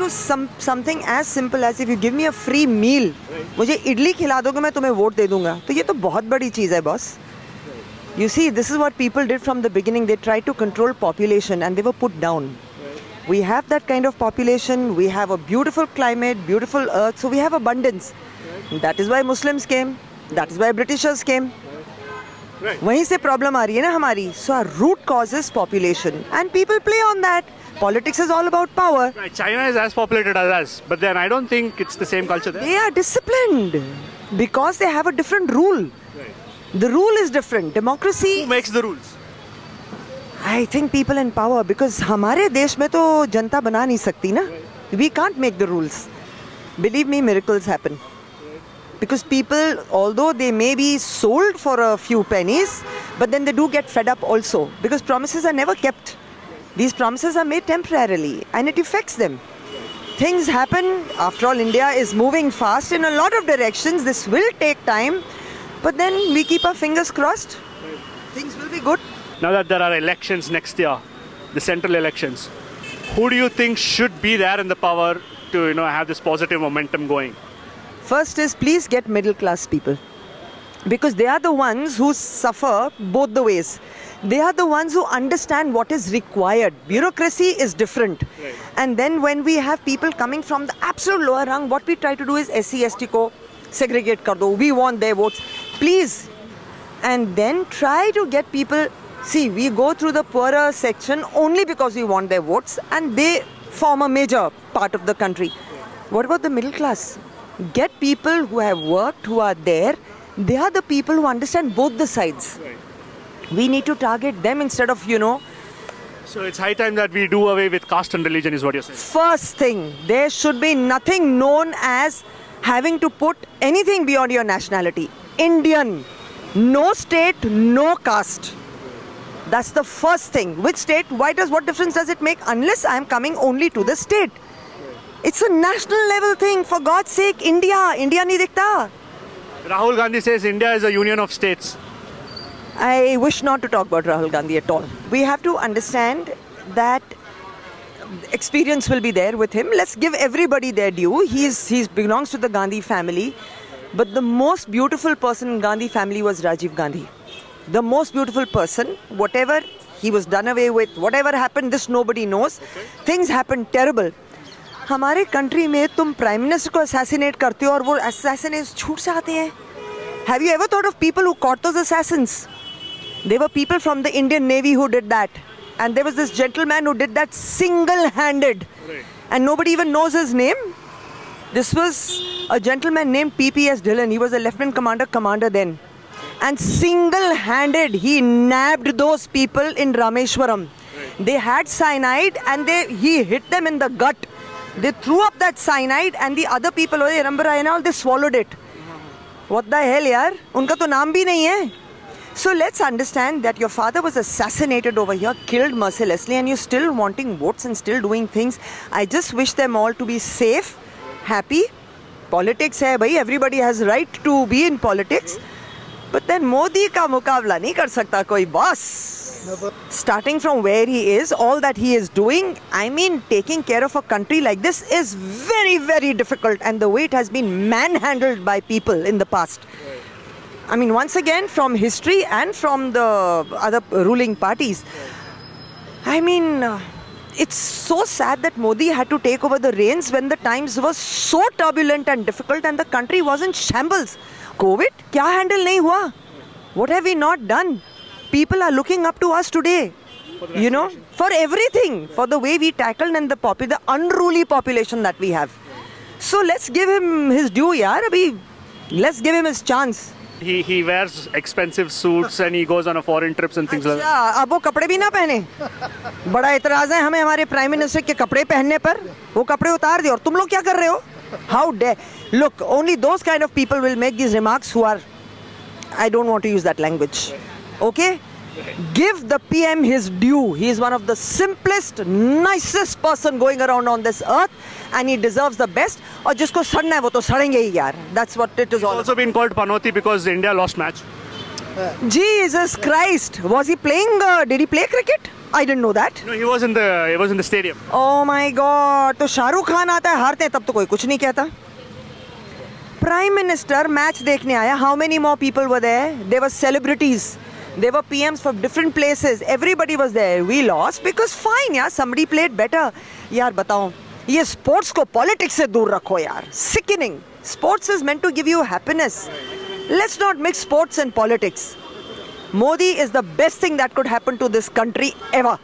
to something as simple as if you give me a free meal, मुझे इडली खिला दोगे मैं तुम्हें वोट दे दूंगा, तो ये तो बहुत बड़ी चीज़ है boss. You see, this is what people did from the beginning. They tried to control population and they were put down. We have that kind of population. We have a beautiful climate, beautiful earth, so we have abundance. That is why Muslims came. That is why Britishers came. वहीं से problem आ रही है ना हमारी. So our root cause is population, and people play on that. Politics is all about power. Right. China is as populated as us, but then I don't think it's the same culture there. They are disciplined because they have a different rule. The rule is different. Democracy. Who makes the rules? I think people in power, because हमारे देश में तो जनता बना नहीं सकती ना. We can't make the rules. Believe me, miracles happen. Because people, although they may be sold for a few pennies, but then they do get fed up also. Because promises are never kept. These promises are made temporarily and it affects them. Things happen. After all, India is moving fast in a lot of directions. This will take time. But then we keep our fingers crossed. Things will be good. Now that there are elections next year, the central elections, who do you think should be there in the power to, have this positive momentum going? First is, please get middle class people. Because they are the ones who suffer both the ways. They are the ones who understand what is required. Bureaucracy is different. Right. And then when we have people coming from the absolute lower rung, what we try to do is SC, ST ko segregate kar do. We want their votes. Please. And then try to get people. See, we go through the poorer section only because we want their votes, and they form a major part of the country. What about the middle class? Get people who have worked, who are there. They are the people who understand both the sides. Right. We need to target them instead of, So it's high time that we do away with caste and religion is what you're saying. First thing, there should be nothing known as having to put anything beyond your nationality. Indian. No state, no caste. That's the first thing. Which state? What difference does it make unless I'm coming only to the state? It's a national level thing. For God's sake, India. India nahi dikhta. Rahul Gandhi says India is a union of states. I wish not to talk about Rahul Gandhi at all. We have to understand that experience will be there with him. Let's give everybody their due. He belongs to the Gandhi family. But the most beautiful person in Gandhi family was Rajiv Gandhi. The most beautiful person, whatever he was done away with, whatever happened, this nobody knows. Things happened terrible. हमारे country में तुम prime minister को assassinate करते हो और वो assassins छूट से आते हैं. Have you ever thought of people who caught those assassins? There were people from the Indian Navy who did that. And there was this gentleman who did that single-handed. Right. And nobody even knows his name. This was a gentleman named P.P.S. Dhillon. He was a lieutenant commander then. And single-handed, he nabbed those people in Rameshwaram. Right. They had cyanide and he hit them in the gut. They threw up that cyanide and the other people, Rambarai and all, they swallowed it. What the hell, yaar? Unka to naam bhi nahi hai. So let's understand that your father was assassinated over here, killed mercilessly, and you're still wanting votes and still doing things. I just wish them all to be safe, happy. Politics hai bhai, everybody has right to be in politics. But then Modi ka mukabla nahi kar sakta koi boss. Starting from where he is, all that he is doing, taking care of a country like this is very, very difficult. And the way it has been manhandled by people in the past. Once again, from history and from the other ruling parties. It's so sad that Modi had to take over the reins when the times were so turbulent and difficult and the country was in shambles. COVID, kya handle nahi hua? What have we not done? People are looking up to us today. For everything. For the way we tackled and the unruly population that we have. So let's give him his due, yaar. Let's give him his chance. He wears expensive suits and he goes on a foreign trips and things like that. अब वो कपड़े भी ना पहने. बड़ा इतराज है हमें हमारे प्राइम मिनिस्टर के कपड़े पहनने पर. वो कपड़े उतार दिए और तुम लोग क्या कर रहे हो? How dare? Look, only those kind of people will make these remarks who are, I don't want to use that language. Okay? Give the PM his due. He is one of the simplest, nicest person going around on this earth and he deserves the best. और जिसको सड़ना है वो तो सड़ेंगे ही यार. That's what it is all about. Also been called Panoti because India lost match. Jesus Christ. Was he playing, did he play cricket? I didn't know that. No, he was in the stadium. Oh my God! तो शाहरुख खान आता है, हारते हैं तब तो कोई कुछ नहीं कहता. Prime Minister match देखने आया. How many more people were there? They were celebrities. They were PMs from different places. Everybody was there. We lost because fine यार, somebody played better. यार बताओ, ये sports को politics से दूर रखो यार. Sickening. Sports is meant to give you happiness. Let's not mix sports and politics. Modi is the best thing that could happen to this country ever.